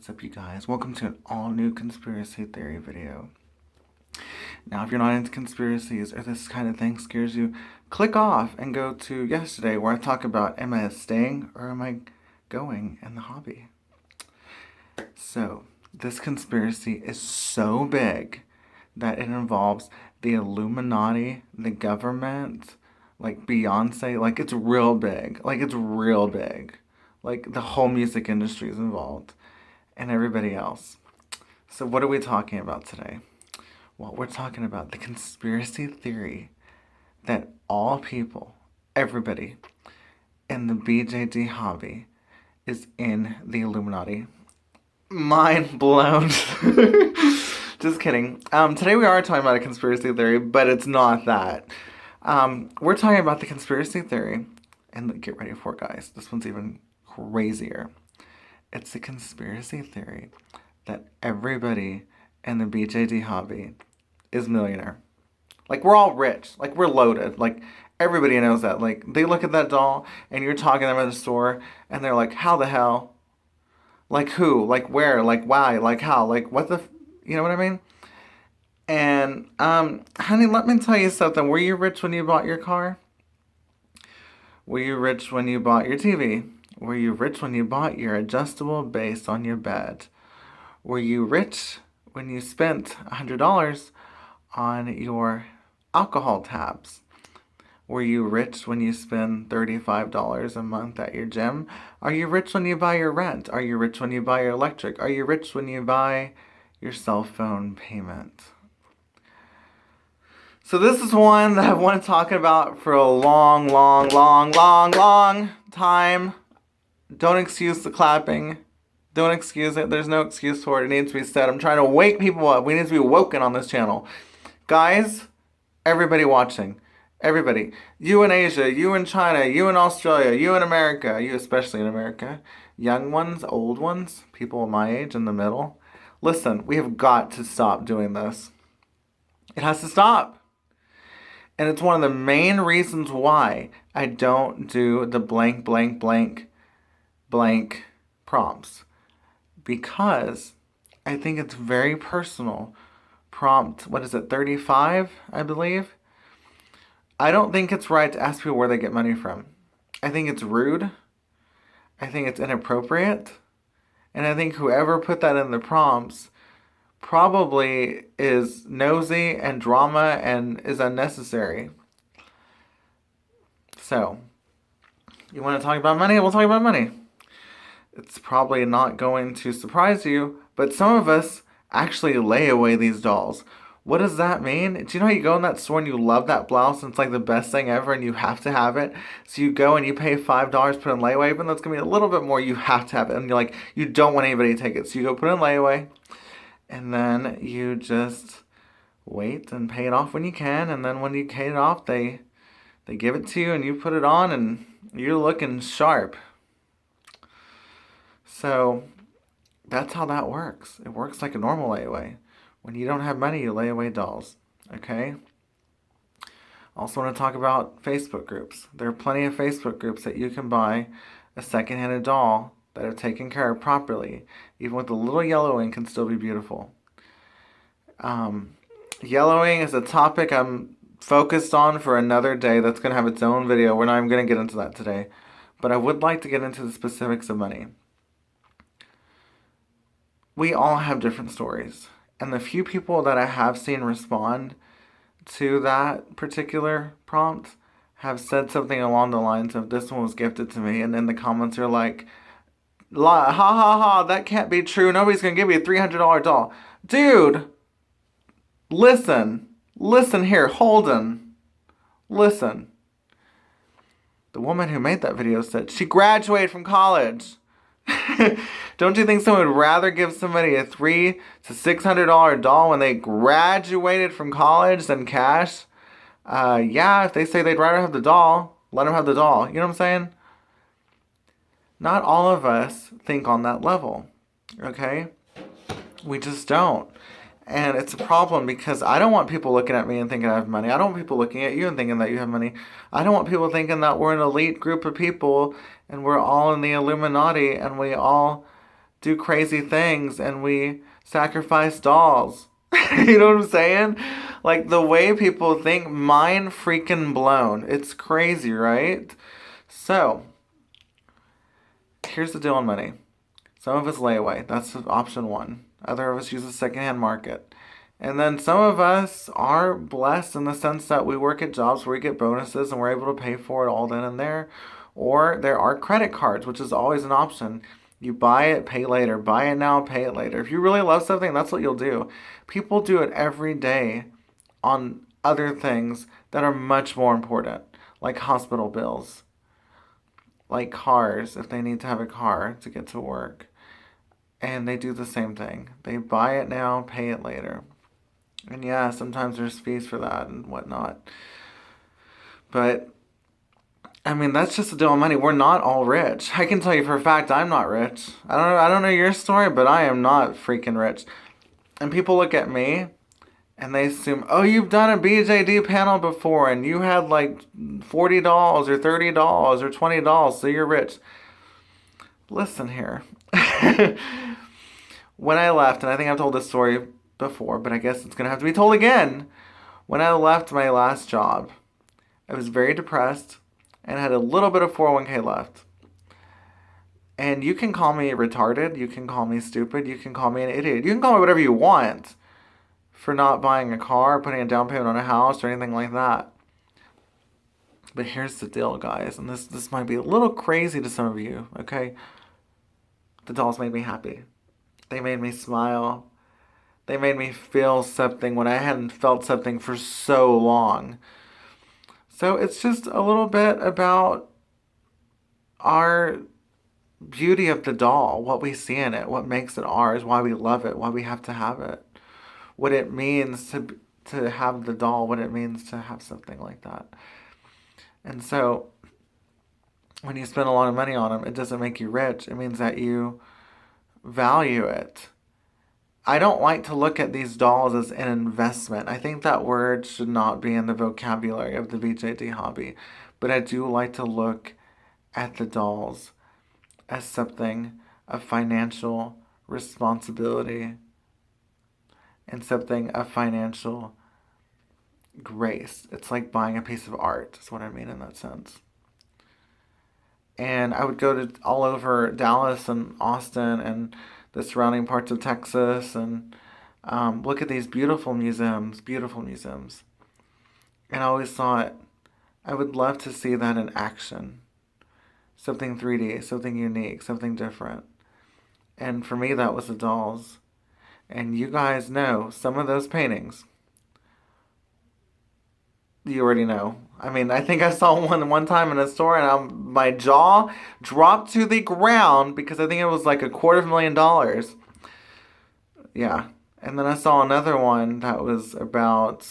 What's up, you guys? Welcome to an all-new conspiracy theory video. Now, if you're not into conspiracies or this kind of thing scares you, click off and go to yesterday where I talk about, am I staying or am I going in the hobby? So, this conspiracy is so big that it involves the Illuminati, the government, like Beyonce, like it's real big. Like the whole music industry is involved and everybody else. So what are we talking about today? Well, we're talking about the conspiracy theory that all people, everybody in the BJD hobby is in the Illuminati. Mind blown. Just kidding. Today we are talking about a conspiracy theory, but it's not that. We're talking about the conspiracy theory, and get ready for it, guys. This one's even crazier. It's the conspiracy theory that everybody in the BJD hobby is millionaire. Like, we're all rich. Like, we're loaded. Like, everybody knows that. Like, they look at that doll, and you're talking to them at the store, and they're like, how the hell? Like, who? Like, where? Like, why? Like, how? Like, what the... You know what I mean? And, honey, let me tell you something. Were you rich when you bought your car? Were you rich when you bought your TV? Were you rich when you bought your adjustable base on your bed? Were you rich when you spent $100 on your alcohol tabs? Were you rich when you spend $35 a month at your gym? Are you rich when you buy your rent? Are you rich when you buy your electric? Are you rich when you buy your cell phone payment? So this is one that I've wanted to talk about for a long time. Don't excuse the clapping. Don't excuse it. There's no excuse for it. It needs to be said. I'm trying to wake people up. We need to be woken on this channel. Guys, everybody watching. Everybody. You in Asia, you in China, you in Australia, you in America, you especially in America. Young ones, old ones, people my age in the middle. Listen, we have got to stop doing this. It has to stop. And it's one of the main reasons why I don't do the blank prompts. Because I think it's very personal. Prompt, 35, I believe? I don't think it's right to ask people where they get money from. I think it's rude. I think it's inappropriate. And I think whoever put that in the prompts probably is nosy and drama and is unnecessary. So, you want to talk about money? We'll talk about money. It's probably not going to surprise you, but some of us actually lay away these dolls. What does that mean? Do you know how you go in that store and you love that blouse and it's like the best thing ever and you have to have it? So you go and you pay $5, put in layaway, even though it's going to be a little bit more, you have to have it. And you're like, you don't want anybody to take it. So you go put in layaway and then you just wait and pay it off when you can. And then when you pay it off, they give it to you and you put it on and you're looking sharp. So that's how that works. It works like a normal layaway. When you don't have money, you lay away dolls. Okay? Also want to talk about Facebook groups. There are plenty of Facebook groups that you can buy a second-handed doll that are taken care of properly. Even with a little yellowing can still be beautiful. Yellowing is a topic I'm focused on for another day. That's going to have its own video. We're not even going to get into that today. But I would like to get into the specifics of money. We all have different stories. And the few people that I have seen respond to that particular prompt have said something along the lines of, this one was gifted to me. And then the comments are like, ha ha ha, that can't be true. Nobody's going to give you a $300 doll. Dude, listen here, Holden. Listen. The woman who made that video said she graduated from college. Don't you think someone would rather give somebody a $300 to $600 doll when they graduated from college than cash? Yeah, if they say they'd rather have the doll, let them have the doll. You know what I'm saying? Not all of us think on that level, okay? We just don't. And it's a problem because I don't want people looking at me and thinking I have money. I don't want people looking at you and thinking that you have money. I don't want people thinking that we're an elite group of people and we're all in the Illuminati and we all do crazy things and we sacrifice dolls. You know what I'm saying? Like the way people think, mind freaking blown. It's crazy, right? So, here's the deal on money. Some of us lay away. That's option one. Other of us use the secondhand market. And then some of us are blessed in the sense that we work at jobs where we get bonuses and we're able to pay for it all then and there. Or there are credit cards, which is always an option. You buy it, pay later. Buy it now, pay it later. If you really love something, that's what you'll do. People do it every day on other things that are much more important, like hospital bills, like cars, if they need to have a car to get to work. And they do the same thing. They buy it now, pay it later. And yeah, sometimes there's fees for that and whatnot. But I mean, that's just the deal with money. We're not all rich. I can tell you for a fact I'm not rich. I don't know your story, but I am not freaking rich. And people look at me and they assume, oh, you've done a BJD panel before and you had like $40 or $30 or $20, so you're rich. Listen here. When I left, and I think I've told this story before, but I guess it's going to have to be told again. When I left my last job, I was very depressed and had a little bit of 401k left. And you can call me retarded, you can call me stupid, you can call me an idiot, you can call me whatever you want for not buying a car, putting a down payment on a house, or anything like that. But here's the deal, guys, and this might be a little crazy to some of you, okay? The dolls made me happy. They made me smile. They made me feel something when I hadn't felt something for so long. So it's just a little bit about our beauty of the doll, what we see in it, what makes it ours, why we love it, why we have to have it, what it means to have the doll, what it means to have something like that. And so when you spend a lot of money on them, it doesn't make you rich. It means that you value it. I don't like to look at these dolls as an investment. I think that word should not be in the vocabulary of the BJD hobby. But I do like to look at the dolls as something of financial responsibility and something of financial grace. It's like buying a piece of art, is what I mean in that sense. And I would go to all over Dallas and Austin and the surrounding parts of Texas and look at these beautiful museums. And I always thought I would love to see that in action. Something 3D, something unique, something different. And for me, that was the dolls. And you guys know some of those paintings. You already know. I mean, I think I saw one time in a store and my jaw dropped to the ground because I think it was like $250,000. Yeah. And then I saw another one that was about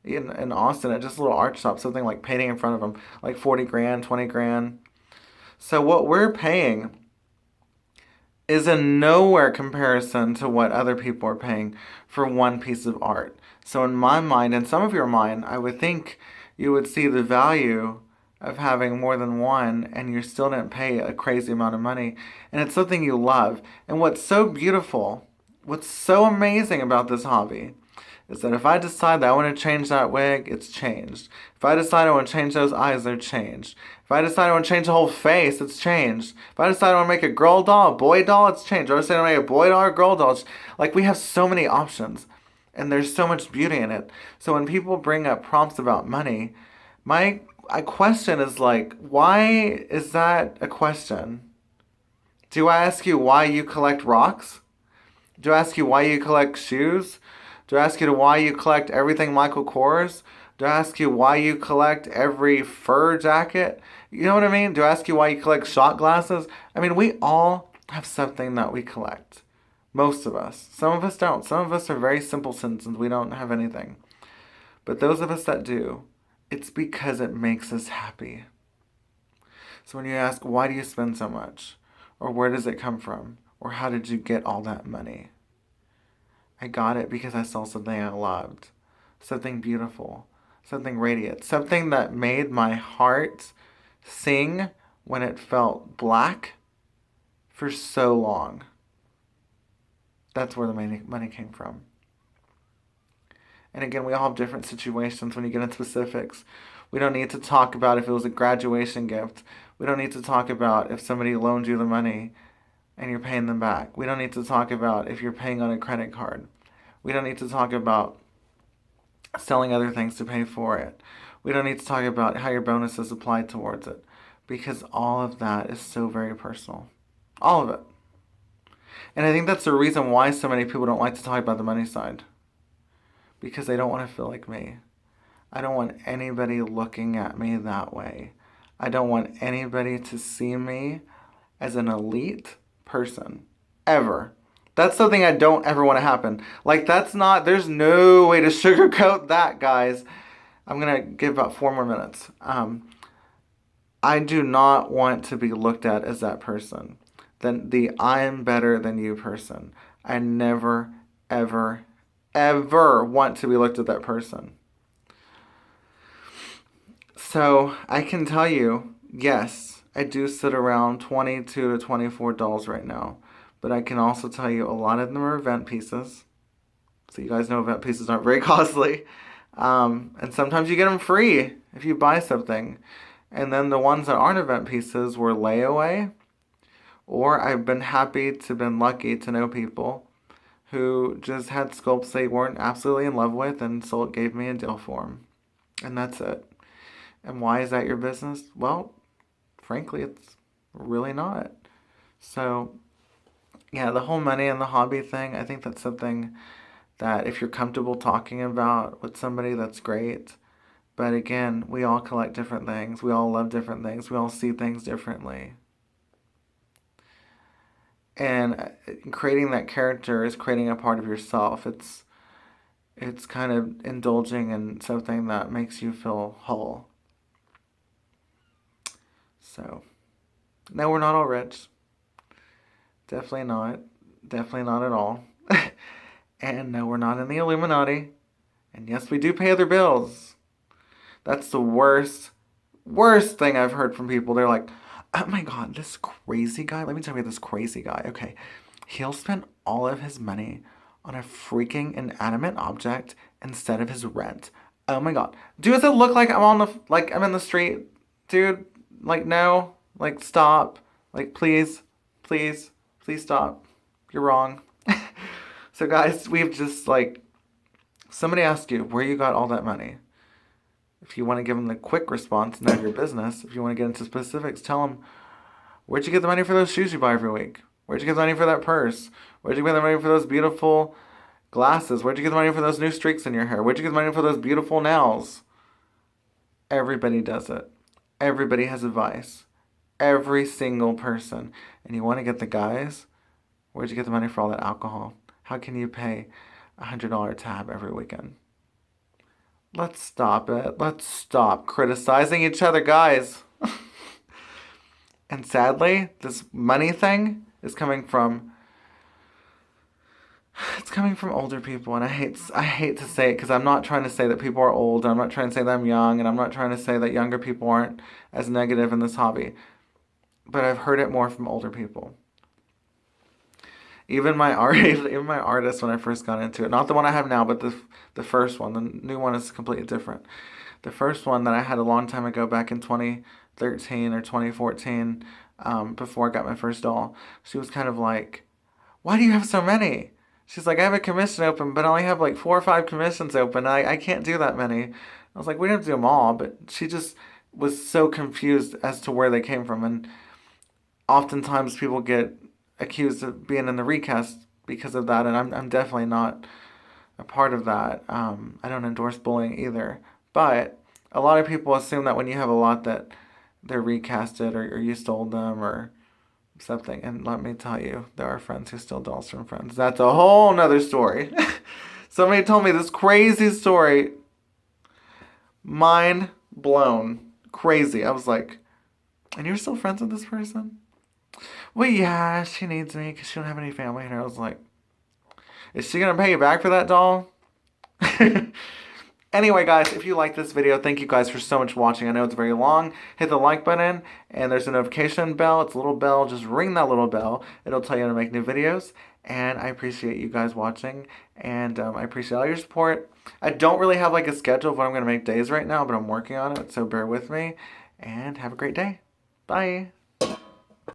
in Austin at just a little art shop, something like painting in front of them, like 40 grand, 20 grand. So what we're paying is in nowhere comparison to what other people are paying for one piece of art. So in my mind, and some of your mind, I would think you would see the value of having more than one and you still didn't pay a crazy amount of money. And it's something you love. And what's so beautiful, what's so amazing about this hobby is that if I decide that I want to change that wig, it's changed. If I decide I want to change those eyes, they're changed. If I decide I want to change the whole face, it's changed. If I decide I want to make a girl doll, a boy doll, it's changed. If I decide I want to make a boy doll or a girl doll, like we have so many options. And there's so much beauty in it. So when people bring up prompts about money, my question is like, why is that a question? Do I ask you why you collect rocks? Do I ask you why you collect shoes? Do I ask you why you collect everything Michael Kors? Do I ask you why you collect every fur jacket? You know what I mean? Do I ask you why you collect shot glasses? I mean, we all have something that we collect. Most of us. Some of us don't. Some of us are very simple citizens. We don't have anything. But those of us that do, it's because it makes us happy. So when you ask, why do you spend so much? Or where does it come from? Or how did you get all that money? I got it because I saw something I loved. Something beautiful. Something radiant. Something that made my heart sing when it felt black for so long. That's where the money came from. And again, we all have different situations when you get into specifics. We don't need to talk about if it was a graduation gift. We don't need to talk about if somebody loaned you the money and you're paying them back. We don't need to talk about if you're paying on a credit card. We don't need to talk about selling other things to pay for it. We don't need to talk about how your bonuses apply towards it, because all of that is so very personal. All of it. And I think that's the reason why so many people don't like to talk about the money side, because they don't want to feel like me. I don't want anybody looking at me that way. I don't want anybody to see me as an elite person, ever. That's something I don't ever want to happen. Like, there's no way to sugarcoat that, guys. I'm going to give about 4 more minutes. I do not want to be looked at as that person. The I'm better than you person. I never, ever, ever want to be looked at that person. So I can tell you, yes, I do sit around $22 to $24 right now. But I can also tell you a lot of them are event pieces. So you guys know event pieces aren't very costly. And sometimes you get them free if you buy something. And then the ones that aren't event pieces were layaway. Or I've been lucky to know people who just had sculpts they weren't absolutely in love with, and so it gave me a deal for them. And that's it. And why is that your business? Well, frankly, it's really not. So, yeah, the whole money and the hobby thing, I think that's something that if you're comfortable talking about with somebody, that's great. But again, we all collect different things. We all love different things. We all see things differently. And creating that character is creating a part of yourself. It's kind of indulging in something that makes you feel whole. So, no, we're not all rich. Definitely not. Definitely not at all. And no, we're not in the Illuminati. And yes, we do pay other bills. That's the worst thing I've heard from people. They're like, oh my God, this crazy guy. Let me tell you this crazy guy. Okay. He'll spend all of his money on a freaking inanimate object instead of his rent. Oh my God. Does it look like I'm in the street? Dude, like, no. Like, stop. Like, please stop. You're wrong. So guys, we've just somebody asked you where you got all that money. If you want to give them the quick response, none of your business. If you want to get into specifics, tell them, where'd you get the money for those shoes you buy every week? Where'd you get the money for that purse? Where'd you get the money for those beautiful glasses? Where'd you get the money for those new streaks in your hair? Where'd you get the money for those beautiful nails? Everybody does it. Everybody has advice. Every single person. And you want to get the guys, where'd you get the money for all that alcohol? How can you pay $100 tab every weekend? Let's stop it. Let's stop criticizing each other, guys. And sadly, this money thing is coming from older people, and I hate to say it, because I'm not trying to say that people are old, and I'm not trying to say that I'm young, and I'm not trying to say that younger people aren't as negative in this hobby. But I've heard it more from older people. Even my artist, when I first got into it, not the one I have now, but the first one. The new one is completely different. The first one that I had a long time ago, back in 2013 or 2014, before I got my first doll, she was kind of like, why do you have so many? She's like, I have a commission open, but I only have 4 or 5 commissions open. I can't do that many. I was like, we don't have to do them all, but she just was so confused as to where they came from. And oftentimes people get accused of being in the recast because of that, and I'm definitely not a part of that. I don't endorse bullying either, but a lot of people assume that when you have a lot that they're recasted, or you stole them or something. And let me tell you, there are friends who steal dolls from friends. That's a whole nother story. Somebody told me this crazy story. Mind blown. Crazy. I was like, and you're still friends with this person? Well, yeah, she needs me because she don't have any family. And I was like, is she going to pay you back for that doll? Anyway, guys, if you like this video, thank you guys for so much watching. I know it's very long. Hit the like button, and there's a notification bell. It's a little bell. Just ring that little bell. It'll tell you to make new videos. And I appreciate you guys watching, and I appreciate all your support. I don't really have like a schedule of what I'm going to make days right now, but I'm working on it, so bear with me, and have a great day. Bye.